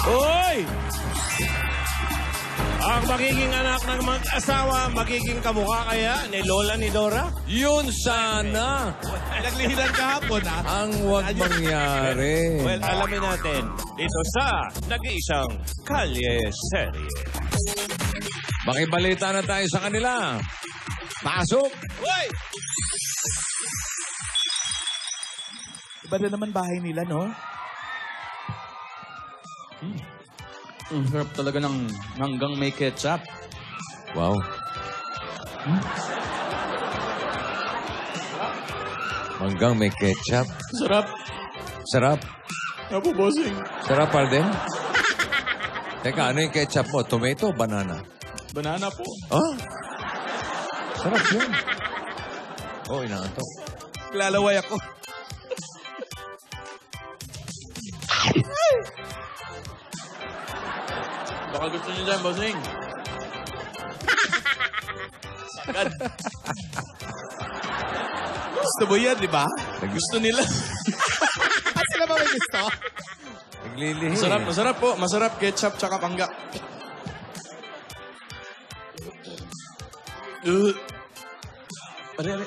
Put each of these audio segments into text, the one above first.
Uy! Ang magiging anak ng mag-asawa, magiging kamukha kaya ni Lola ni Dora? Yun sana Naglihilan kahapon, ha? ang wag mangyari. Well, alamin natin dito sa nag-iisang Kalye Serye. Makibalita na tayo sa kanila. Pasok! Uy! Iba na naman bahay nila, no? Ang sarap talaga ng hanggang may ketchup. Wow. Hanggang may ketchup. Sarap. Sarap. Apo, bossing. Sarap, Alden. Teka, ano yung ketchup mo? Tomato o banana? Banana po. Ah? Sarap yun. Oh, inaantok. Lalaway ako. Baka gusto niyo dyan, bossing. Sagad. Gusto mo yan, di ba? Gusto nila. Sila ba may gusto? Naglilihi. Masarap, masarap po. Masarap ketchup tsaka pangga. Are.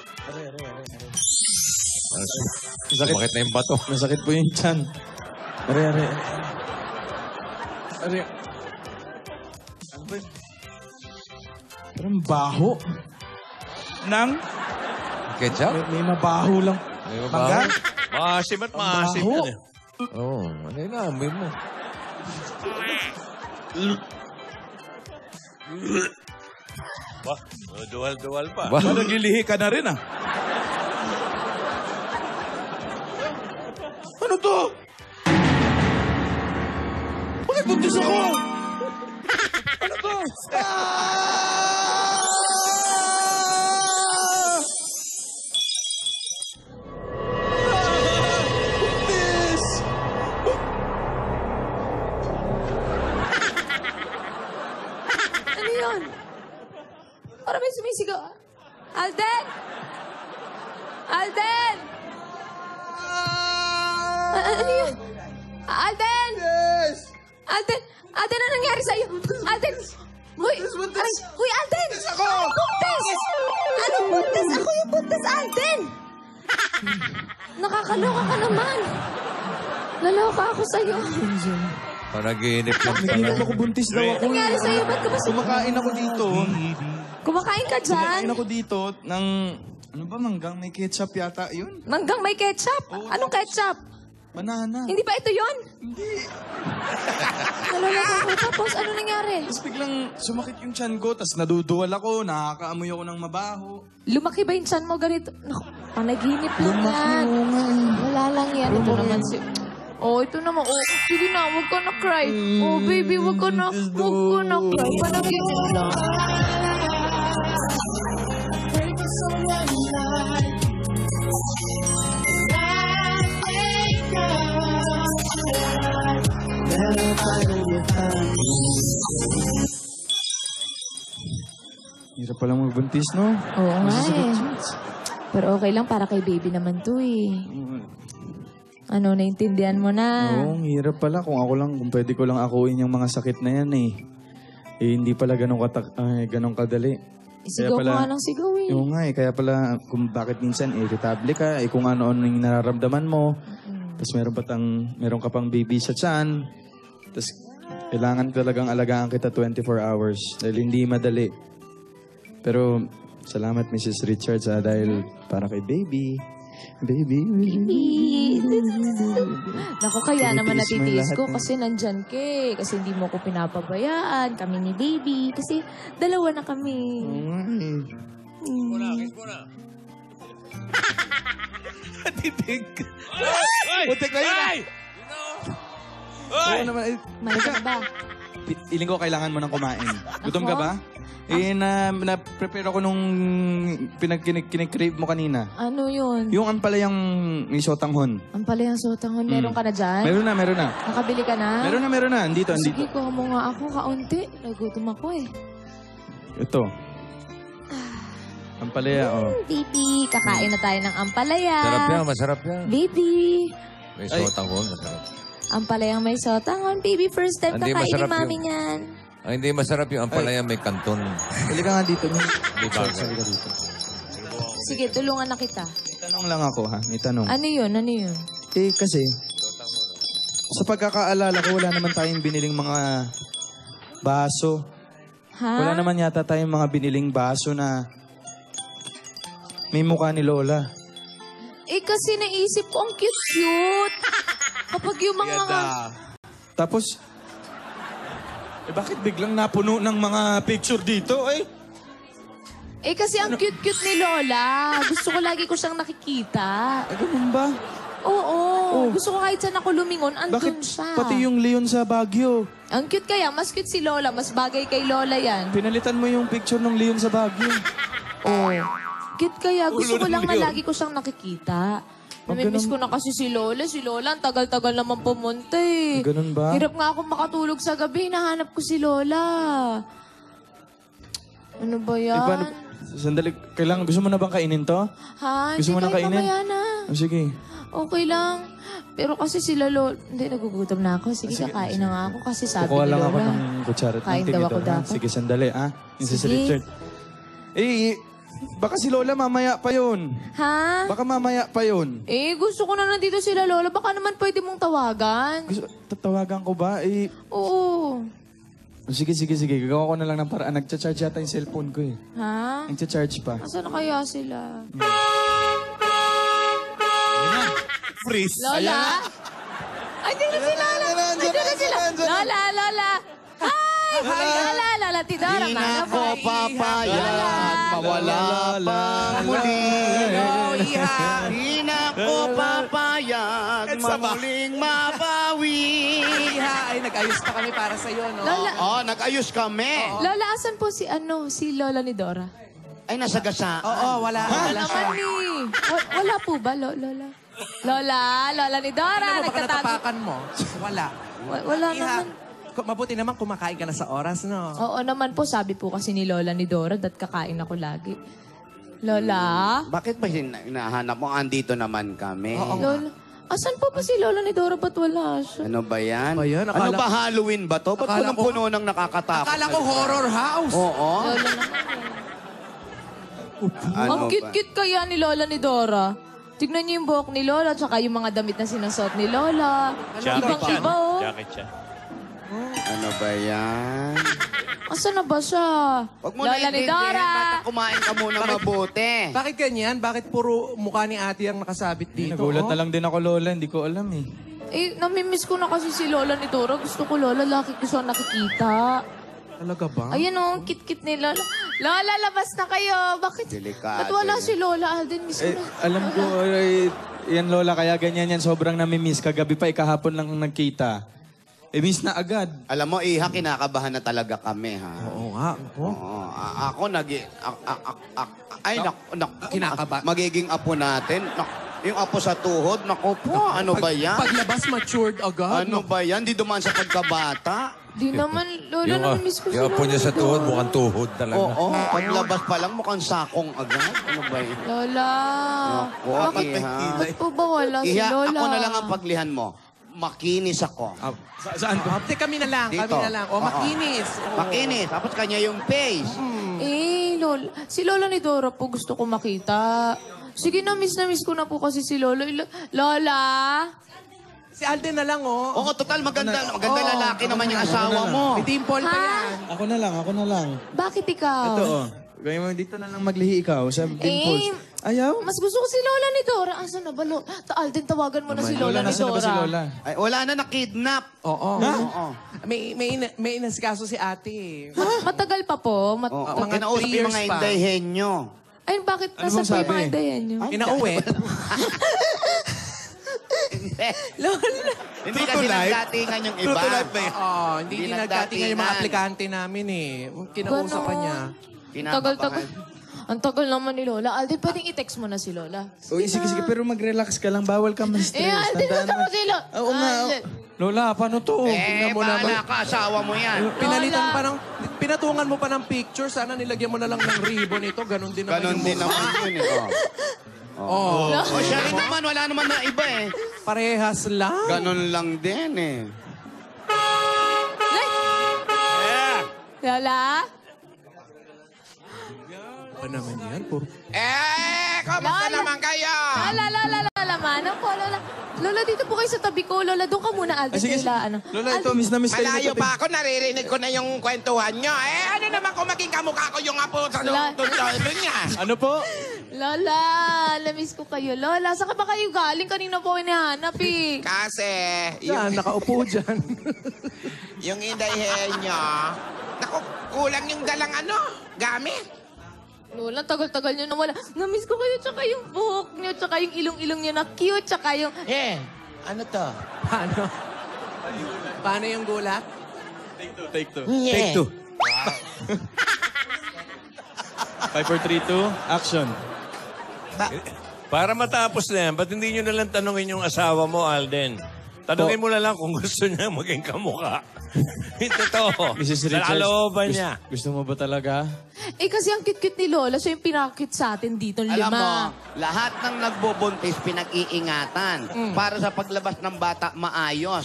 Masakit. Bakit na yung bato? Masakit po yung tiyan. Are. Ano ba yun? Parang baho. Nang Ketchup? may mabaho lang. May Mangga? mabaho? Maasim at maasim Baho. yan eh. Oo. Ano yun na? Amoy mo. Wah, duwal-duwal pa. Ba? Naglilihi ka na rin, ah. Ano to? Bakit buntis ako? Ano to? Buntis! Ano yun? Parang may sumisigaw. Alden! Alden! Ano yun? Alden! Yes! Alden! Alden, ano nangyari sa'yo? Alden! Hoy! Ay, hoy, Alden! Buntis ako! Buntis! Anong buntis? Ako yung buntis, Alden! Nakakaloka ka naman. Laloka ako sa'yo. Panaginip lang pala. Naginip ako, buntis daw ako. Nangyari sa'yo? Ba't ka ba Kumakain ako dito. Kumakain ka dyan? Kumakain ako dito ng... Ano ba, manggang may ketchup yata yun? Manggang may ketchup? Anong ketchup? Banana. Hindi ba ito yun? Hindi. Naloloka ko. Tapos, ano nangyari? Tapos biglang sumakit yung tiyan ko, tapos naduduwal ako, nakakaamoy ako ng mabaho. Lumaki ba yung tiyan mo ganito? Naku, panaginip lang Lumaki, yan. oo nga eh. Wala lang yan. Ito naman si... Oh, ito naman. Oh, sige na, huwag ka na cry. Oh, baby, huwag ka na cry. Panaginip lang. Hirap palang magbuntis, no? Oo nga eh. Pero okay lang, para kay baby naman to eh. Ano, naintindihan mo na? Oo, hirap pala. Kung ako lang, kung pwede ko lang akuin yung mga sakit na yan eh. Eh, hindi pala ganong kadali. Sigaw mo nga ng sigaw eh. Oo nga eh, kaya pala kung bakit minsan irritable ka, eh kung ano-ano yung nararamdaman mo. Tapos meron ka pang baby sa tiyan. Tapos kailangan talagang alagaan kita 24 hours. Dahil hindi madali. Pero salamat Mrs. Richards dahil para kay baby. Baby. Naku, kaya naman Tinitiis mo yung natitiis lahat ko eh. kasi nandyan ka eh. Kasi hindi mo ko pinapabayaan. Kami ni baby. Kasi dalawa na kami. Oo nga eh. Titig. Putik na yun. Ay! Oo naman. Mahal ka na ba? Iling ko kailangan mo nang kumain. Gutom Ako? ka ba? Eh, na-prepare ako nung kinikrave mo kanina. Ano yun? Yung ampalayang may sotanghon. Ang pala yung sotanghon. Meron ka na dyan? Meron na. Nakabili ka na? Meron na. Andito. Sige, kuha mo nga ako kaunti. Nagutom ako eh. Ito. Ampalaya, oh. Baby, kakain na tayo ng ampalaya. Masarap yan, masarap yan. Baby. May sotanghon, masarap. Ang palayang may sotangon. Baby, first time Hindi kakain ni masarap mami yung- niyan. Ang hindi masarap yung ampalaya may kanton. Hali ka nga dito. bagay. Sorry ka dito. Sige, tulungan na kita. May tanong lang ako ha. May tanong. Ano yun? Ano yun? Eh kasi, sa pagkakaalala ko, wala naman tayong biniling mga baso. Ha? Wala naman yata tayong mga biniling baso na may mukha ni Lola. Eh, kasi naisip ko, ang cute-cute. Kapag yung mga... Tapos, bakit biglang napuno ng mga picture dito? Eh, kasi ang cute-cute ni Lola. Gusto ko lagi ko siyang nakikita. Ganun ba? Oo. Gusto ko kahit saan ako lumingon, andun Bakit siya. pati yung Leon sa Baguio? Ang cute kaya, mas cute si Lola. Mas bagay kay Lola yan. Pinalitan mo yung picture ng Leon sa Baguio. Oo. Cute kaya, gusto ko lang na lagi ko siyang nakikita. Namimiss ko na kasi si Lola. Si Lola, ang tagal-tagal naman pumunta eh. Ganun ba? Hirap nga ako makatulog sa gabi. Nahanap ko si Lola. Ano ba yan? Paano? Sandali, kailangan, gusto mo na bang kainin to? Ha? Gusto mo na Hindi, kainin? mamaya na. Sige. Okay lang. Pero kasi sila Lola... Hindi, nagugutom na ako. Sige, kakain na nga ako kasi sabi Kukuha ni lang Lola. ako ng kutsara at Kain ng daw tinidor, ako ha? dapat. Sige, sandali, ha? Yung si Sige. Richard. Baka si Lola mamaya pa yun. Ha? Baka mamaya pa yun. Eh, gusto ko na nandito sila Lola. Baka naman pwede mong tawagan. Tatawagan ko ba? Oo. Sige. Gagawa ko na lang ng paraan. Nagcha-charge yata yung cellphone ko eh. Ha? Nagcha-charge pa. Asan na kaya sila? Freeze. Lola? Ay, di na si Lola. Ay, di na sila. Lola. Hi! Lola, Tidora. Di na ko papayag, mawala pa muli. Di na ko papayag, mamuling mabawi. Iha, ay nag-ayos pa kami para sa'yo, no? Lola, Oh, nag-ayos kami. Lola, asan po si Lola ni Dora? Ay, nasa gasa. Oo, wala siya. Naman ni. Wala po ba, Lola? Lola ni Dora. Ano mo, baka Nagtatago. natapakan mo? Wala. Wala Iha, naman. mabuti naman kumakain ka na sa oras, no? Oo naman po, sabi po kasi ni Lola ni Dora, dat kakain ako lagi. Lola? Bakit ba hinahanap mo? Andito naman kami. Lola? Asan po ba si Lola ni Dora? Ba't wala siya? Ano ba yan? Ba yan? Ano ba Halloween ba to? Ba't Akala ko- punong-puno ng nakakatakot? Akala ko horror house. Oo. Lola naman. Ano Ang ba? cute-cute kaya ni Lola ni Dora. Tignan niyo yung buhok ni Lola, tsaka yung mga damit na sinasuot ni Lola. Ibang-iba, oh. Jacket siya. Ano ba yan? Asan na ba siya? Huwag mo Lola ni Dora. Baka kumain ka muna mabuti. Bakit ganyan? Bakit puro mukha ni ate ang nakasabit dito? Nagulat oh? na lang din ako, Lola. Hindi ko alam eh. Eh, namimiss ko na kasi si Lola ni Dora. Gusto ko, Lola, laki ko siya nakikita. Talaga ba? Ayan oh, kit-kit ni Lola. Lola, labas na kayo. Bakit? Delikado Ba't wala yan. si Lola? Alden, miss ko na. Alam ko, yan Lola, kaya ganyan yan. Sobrang namimiss. Kagabi pa, kahapon lang nagkita. Miss na agad. Alam mo, Iha, kinakabahan na talaga kami, ha? Oo nga. Oh. Oo. Ako, Kinakaba. magiging apo natin. Yung apo sa tuhod, naku po, ano ba yan? Paglabas, matured agad. Ano ba yan? Di dumaan sa pagkabata? Di naman, Lola, namimiss ko si yung apo Lola niya sa ni tuhod, Dora. mukhang tuhod talaga. Oo, paglabas pa lang mukhang sakong agad. Ano ba yan? Lola. Naku, Bakit, Iha. ba't po ba wala si Iha, Lola? ako na lang ang paglihan mo. Makinis ako. Saan ko? Ate, kami na lang. Dito. Kami na lang. O, Oo. makinis. Oo. Makinis. Tapos kanya yung face. Lola. Si Lola ni Dora po gusto ko makita. Sige na miss ko na po kasi si Lola. Lola? Si Alden na lang, oh. Oo, total, maganda lalaki naman yung asawa mo. May dimple pa Ha? yan. Ako na lang. Bakit ikaw? Ito, oh. Gawin mo dito na lang maglihi ikaw sa dimples. Ayaw? Mas gusto ko si Lola ni Dora. Asan na ba? Alden, tawagan mo na si Lola ni Nasaan na ba Dora. si Lola? Ay, wala na nakidnap. Oo. Oo. May inasikaso si ate, eh. Matagal pa po. Oo. Mga Kinausap 3 yung years mga pa. indahenyo. Ay, bakit Ano nasa bang po yung sabi? mga dayan niyo? Kinauwi. Hindi kasi nagdatingan yung iba. Oo, hindi Hindi nagdatingan yung mga nagdatingan. aplikante namin, eh. Kinausapan Ganon. niya. Tagal-tagal. Ang tagal naman ni Lola. Alden, pwedeng i-text mo na si Lola. Uy, sige, pero mag-relax ka lang. Bawal ka ma-stress. Alden, Tandaan gusto mo mo. si Lola. Oo nga. Alden. Lola, paano to? Eh, bahala ka, asawa mo yan. Pinalitan pa ng... Pinatungan mo pa ng picture. Sana nilagyan mo na lang ng ribbon ito. Ganon din naman Ganon yung din mukha. naman yun eh. Oh. Oo. O siya rin naman, wala naman na iba eh. Parehas lang. Ganon lang din eh. Yeah. Lola? Ano naman yan? Puro... Kamusta Lola. naman kayo? Lola, manang po, Lola. Lola, dito po kayo sa tabi ko. Lola, doon ka muna, Alden. Sige, Lola, ano? Lola, ito, miss na miss kayo. Malayo na pa ako, naririnig ko na yung kwentuhan nyo. Ano naman kung maging kamukha ko yung apo sa doon niya? Ano po? Lola, namiss ko kayo. Lola, saan ka ba kayo galing? Kanina po hinahanap eh. Kasi, Yan, nakaupo dyan. yung inday nyo, naku, kulang yung dalang gamit. Lola, tagal-tagal nyo nawala. Namiss ko kayo, tsaka yung buhok nyo, tsaka yung ilong-ilong nyo na cute, tsaka yung... Ano to? Paano? Paano yung gulat? Take two. Take two. 5, 4, 3, 2, action. Para matapos na yan, ba't hindi nyo nalang tanungin yung asawa mo, Alden? Tanungin mo na lang kung gusto niya maging kamukha. Ito to. Mrs. Richards, Nalooban niya. Gusto mo ba talaga? Eh, kasi ang cute-cute ni Lola, siya yung pinaka-cute sa atin dito, Alam mo, lima. lahat ng nagbubuntis pinag-iingatan para sa paglabas ng bata maayos.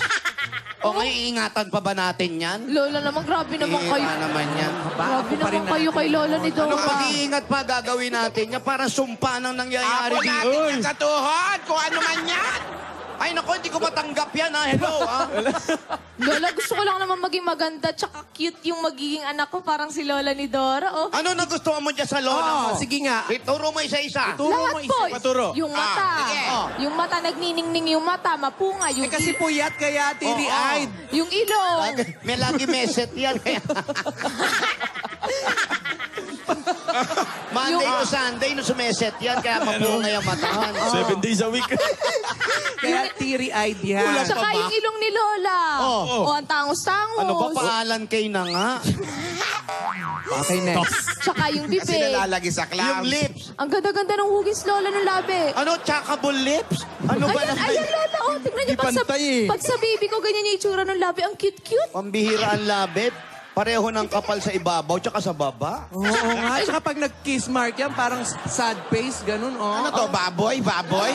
O ngayon, iingatan pa ba natin yan? Lola naman, grabe naman kayo. Iingatan naman yan. Grabe naman kayo kay Lola ni Anong Dora. pag-iingat pa gagawin natin yan para sumpa ng nangyayari Apo natin dito? yan sa tuhod, kung ano man yan. Ay nako, hindi ko matanggap yan ha. Hello ha. Lola, gusto ko lang naman maging maganda, tsaka cute yung magiging anak ko, parang si Lola ni Dora, oh. Ano nagustuhan mo dyan sa lola mo? Sige nga. Ituro mo isa-isa. Lahat po. Paturo. Yung mata. sige. Yung mata, nagniningning yung mata, mapunga. Yung, Kasi puyat kaya tiri-eyed. yung ilong. May lagi meset yan. Monday to Sunday, no sumeset yan. Kaya mapunga yung matahan. 7 days a week. Kaya teary-eyed yan. Tsaka yung ilong ni Lola. Oh. O, ang tangos-tangos. Ano pa paalan kay na nga? Okay, next. Tsaka yung Kasi bibig. nalalagi sa Yung clams. lips. Ang ganda-ganda ng hugis, Lola, ng labi. Ano, chakable lips? Ano ba Ayan, ayan, Lola. Oh, tignan niyo. Di pantay eh. Pag sa baby ko, ganyan yung itsura ng labi. Ang cute-cute. Pambihira ang labit. Pareho ng kapal sa ibabaw tsaka sa baba. Oo nga. Tsaka pag nag-kiss mark yan, parang sad face, ganun, oh. Ano to, baboy? Baboy?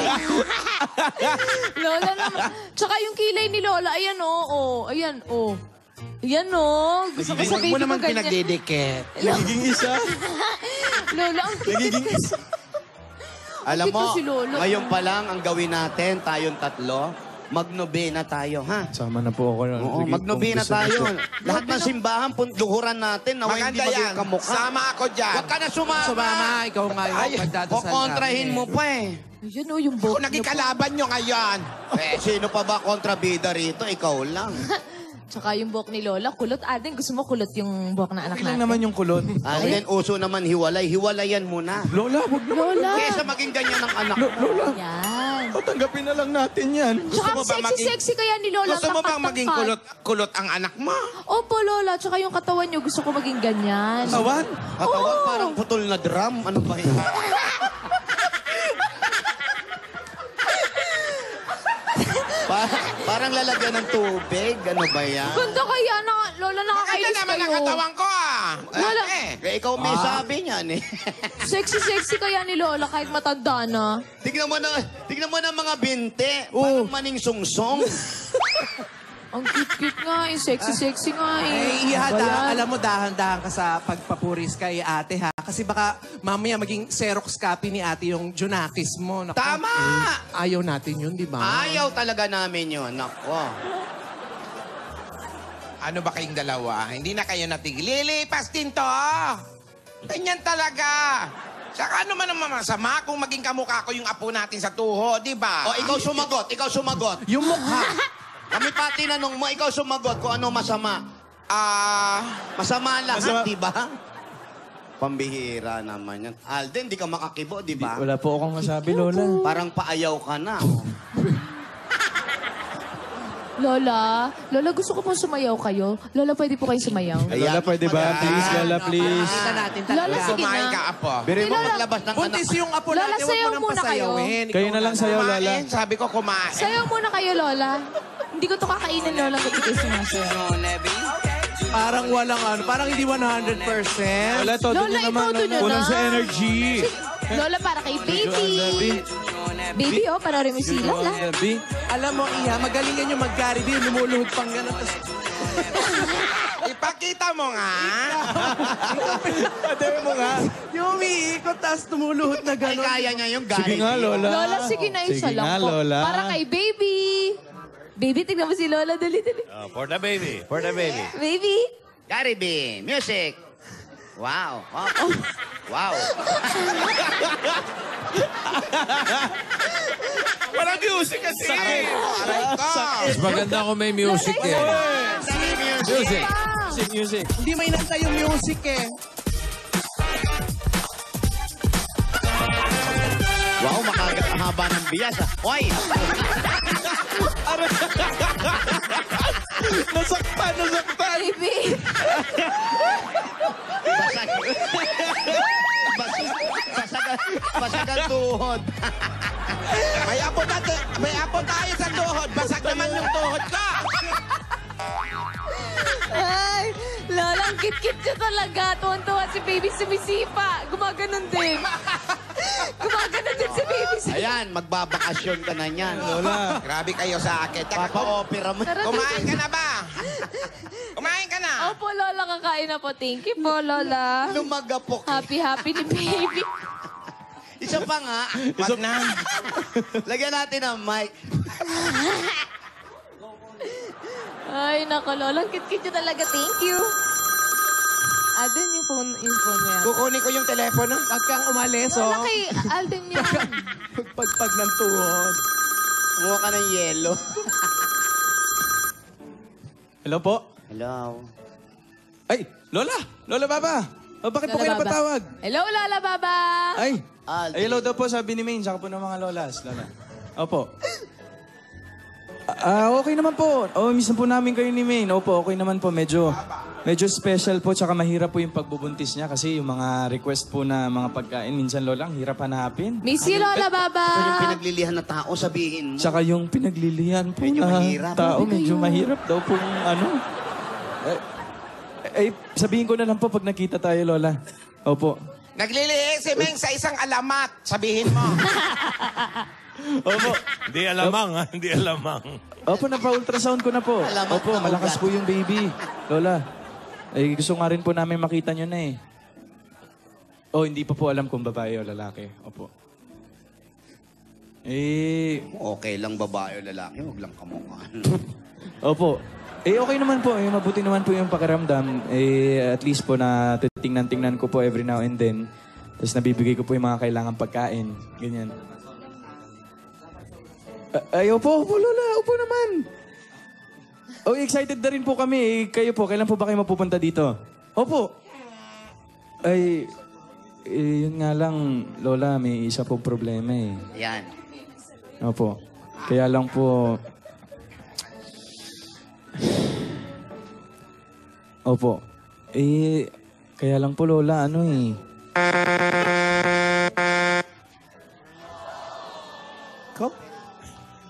Lola naman. Tsaka yung kilay ni Lola, ayan, oh. Ayan, oh. Ayan, oh. Gusto ko sa baby ko ganyan. pinagdidikit. Nagiging isa. Lola, ang Nagiging isa. Alam mo, Bakit si Lolo? ngayon pa lang ang gawin natin, tayong tatlo, magnobena tayo, ha? Sama na po ako. Oo, magnobena tayo. Lahat ng simbahan, luhuran natin na hindi Maganda yan. maging kamukha. Sama ako dyan. Huwag ka na sumama. Sumama, ikaw nga yung Ay, magdadasal kontrahin mo pa eh. Ayan, oh, yung Kung buhok niyo naging po. kalaban nyo ngayon. Sino pa ba kontrabida rito? Ikaw lang. Tsaka yung buhok ni Lola, kulot. Aden, gusto mo kulot yung buhok na anak Okay lang natin? naman yung kulot. And then, uso naman hiwalay. Hiwalayan mo na. Lola, huwag naman. Lola. Kesa maging ganyan ang anak mo. Lola, Yan. tanggapin na lang natin yan. Tsaka mo ang ba maging- sexy-sexy kaya ni Lola. Gusto mo bang tangkad-tangkad. maging kulot ang anak mo? Opo, Lola. Tsaka yung katawan niyo, gusto ko maging ganyan. Tawan? Katawan Oo. parang putol na drum. Ano ba yun? Parang lalagyan ng tubig. Ano ba yan? Ganda kaya na, Lola, Maganda nakakainis naman ang kayo. katawan ko Wala. Kaya ikaw may sabi niyan eh. Sexy-sexy kaya ni Lola kahit matanda na. tignan mo na mga binte. Parang maning sungsong. Ang cute-cute nga eh. Sexy-sexy nga eh. Eh, Ano ba yan? alam mo, dahan-dahan ka sa pagpapuris kay ate, ha? Kasi baka mamaya maging Xerox copy ni ate yung Junakis mo. Naku, Tama! ayaw natin yun, di ba? Ayaw talaga namin yun. Nako. Ano ba kayong dalawa? Hindi na kayo natigil. Lilipas din to. Ganyan talaga. Saka ano man ang masama kung maging kamukha ko yung apo natin sa tuho, di ba? O, ikaw sumagot. Ikaw sumagot. Yung mukha. Kami pa tinanong mo, ikaw sumagot kung ano masama. Masama lahat, Masama. di ba? Pambihira naman yan. Alden, di ka makakibo, di ba? Wala po akong masabi, Lola. Parang paayaw ka na. Lola, gusto ko pong sumayaw kayo. Lola, pwede po kayong sumayaw? Lola, pwede ba? Please, Lola, please. Pakita natin talaga. Lola, sige Kumain na. ka, apo. Biro mo Lola, maglabas ng anak. Buntis yung apo Lola, natin, huwag sayaw mo nang muna kayo. pasayawin. Kayo na lang sayaw, Lola. Kumain, sabi ko kumain. Sayaw muna kayo, Lola. Hindi ko to kakainin, Lola, kung hindi kayo sumasayaw. Parang walang ano, parang hindi 100%. Lola, todo Lola, nyo naman. itodo nyo Kulang na. sa energy. Lola, para kay baby. Baby, oh, panoorin mo si Lola. Baby. Alam mo, Iha, magaling yan yung mag-carry din. Lumuluhod pang gano'n. Tas, Ipakita mo nga. Padami mo nga. yung umiikot, tapos tumuluhod na Ay, gano'n. kaya niya yung Sige nga, Lola. Lola, sige na, isa Sige lang nga, po. Lola. Para kay baby. Baby, tignan mo si Lola. Dali, dali. For the baby. For the baby. Baby. Gary B, music. Wow. Oh. Wow. Walang music kasi. Aray ko. Mas maganda kung may music eh. Music. Music. Hindi may nanta yung music eh. Wow, makakahaba ng bias. Hoy! Nasaktan. Baby. Basag ang tuhod. May apo tayo sa tuhod. Basag naman yung tuhod ko. Ay, Lola, ang kit-kit niya talaga. Tuwan-tuwa si baby sumisipa. Gumaganon din. Gumaganon din si baby. Ayan, magbabakasyon ka na niyan. Lola. Grabe kayo sa akin. Teka, Papa-opera mo. Tara, kumain ka na ba? Kumain ka na? Opo, Lola, kakain na po. Thank you po, Lola. Lumagapok. Happy ni baby. Isa pa nga. Wag na. Lagyan natin ang mic. Ay, nako, Lola. Ang kit-kit niya talaga. Thank you. Alden, yung phone mo yan. Kukunin ko yung telepono. Huwag kang umalis, oh. Lola, kay Alden yan. Pagpag ng tuhod. Kumuha ka ng yelo. Hello po? Hello. Ay, Lola! Lola Baba! O, bakit po Lola kayo Baba. napatawag? Hello, Lola Baba. Ay! Alden. Ay, hello daw po, sabi ni Maine, saka po ng mga lolas. Lola. Opo. Okay naman po. Miss na po namin kayo ni Maine. Opo, okay naman po. Medyo special po, tsaka mahirap po yung pagbubuntis niya kasi yung mga request po na mga pagkain, minsan, Lola, ang hirap hanapin. Miss you, Lola Baba. Ito yung pinaglilihan na tao, sabihin mo. Tsaka yung pinaglilihan po Medyo na mahirap. tao, medyo mahirap daw pong ano. Sabihin ko na lang po pag nakita tayo, Lola. Opo. Naglilihi si Meng sa isang alamat. Sabihin mo. Opo. Hindi alamang, ha? Hindi alamang. Opo, napa-ultrasound ko na po. Alamat Opo, na malakas ugat. po yung baby. Lola, gusto nga rin po namin makita nyo na eh. Hindi pa po alam kung babae o lalaki. Opo. Okay lang babae o lalaki, huwag lang kamukha. Opo. Okay naman po. Mabuti naman po yung pakiramdam. At least po na tingnan ko po every now and then. Tapos nabibigay ko po yung mga kailangan pagkain. Ganyan. Opo, Lola. Opo naman. Excited na rin po kami. Kayo po, kailan po ba kayo mapupunta dito? Opo. Yun nga lang, Lola, may isa po problema eh. Yan. Opo. Kaya lang po... Opo. Kaya lang po, Lola, ano eh.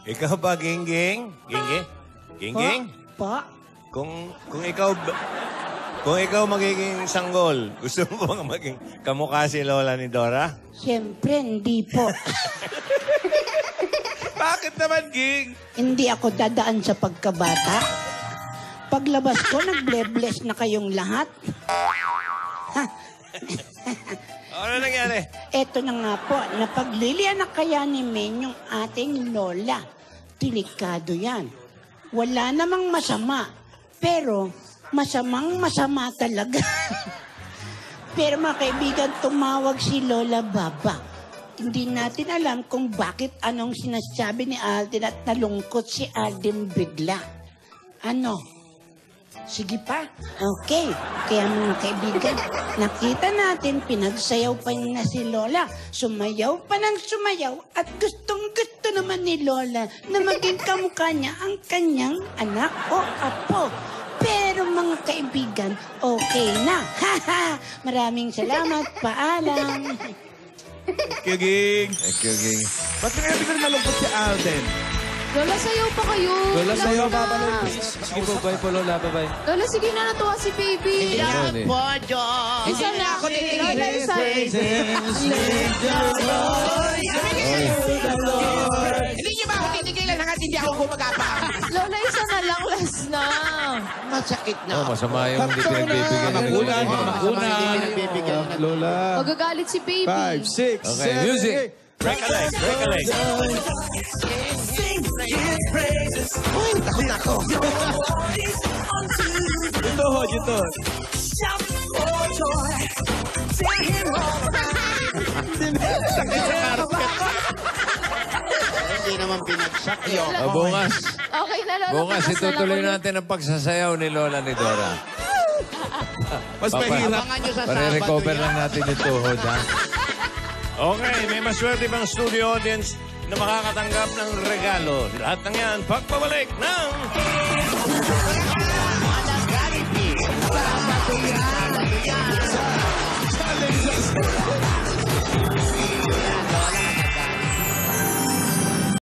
Ikaw ba, Gingging? Gingging? Gingging? Pa? Kung ikaw magiging sanggol, gusto mo bang maging kamukha si Lola ni Dora? Siyempre, hindi po. Bakit naman, Ging? Hindi ako dadaan sa pagkabata. Paglabas ko, nag-bless na kayong lahat. Ano nangyari? Eto na nga po, napaglilian na kaya ni Men yung ating lola. Delikado yan. Wala namang masama, pero masamang masama talaga. Pero mga kaibigan, tumawag si Lola Baba. Hindi natin alam kung bakit anong sinasabi ni Alden at nalungkot si Alden bigla. Ano? Sige pa. Okay. Kaya mga kaibigan, nakita natin pinagsayaw pa niya si Lola. Sumayaw pa ng sumayaw at gustong-gusto naman ni Lola na maging kamukha niya ang kanyang anak o apo. Pero mga kaibigan, okay na. Maraming salamat. Paalam. Ging. Thank you, Ging. Ba't kaya biglang nalungkot si Alden? Lola, sayaw pa kayo. Lola, sayo na. ka pa, Lola. Sige po, bye po, Lola. Bye-bye. Lola, sige na, natuwa si baby. Yan Sorry. po, Diyos. Isa na. Lola, isa. Hindi niyo ba ako titigilan hanggat at hindi ako gumagapang. Lola, isa na lang. Last na. Masakit na. Oh, masama yung hindi Takto na. pinagbibigyan ng Makunan, Lola. makunan. Hindi nagbibigyan ng Lola. Magagalit si baby. 5, 6, Okay, 7, music. 8. Break a leg, break a leg. Ito, ito. Hindi naman pinagsak yun. O, bukas. Okay na, Lola. Bukas, Bukas na lang itutuloy ulit. natin ang pagsasayaw ni Lola ni Dora. Mas mahirap. Abangan nyo sa Sabado Pare-recover yan. lang natin yung tuhod, ha? Okay, may maswerte bang studio audience na makakatanggap ng regalo? Lahat ng yan, pagpabalik ng... Sabado yan.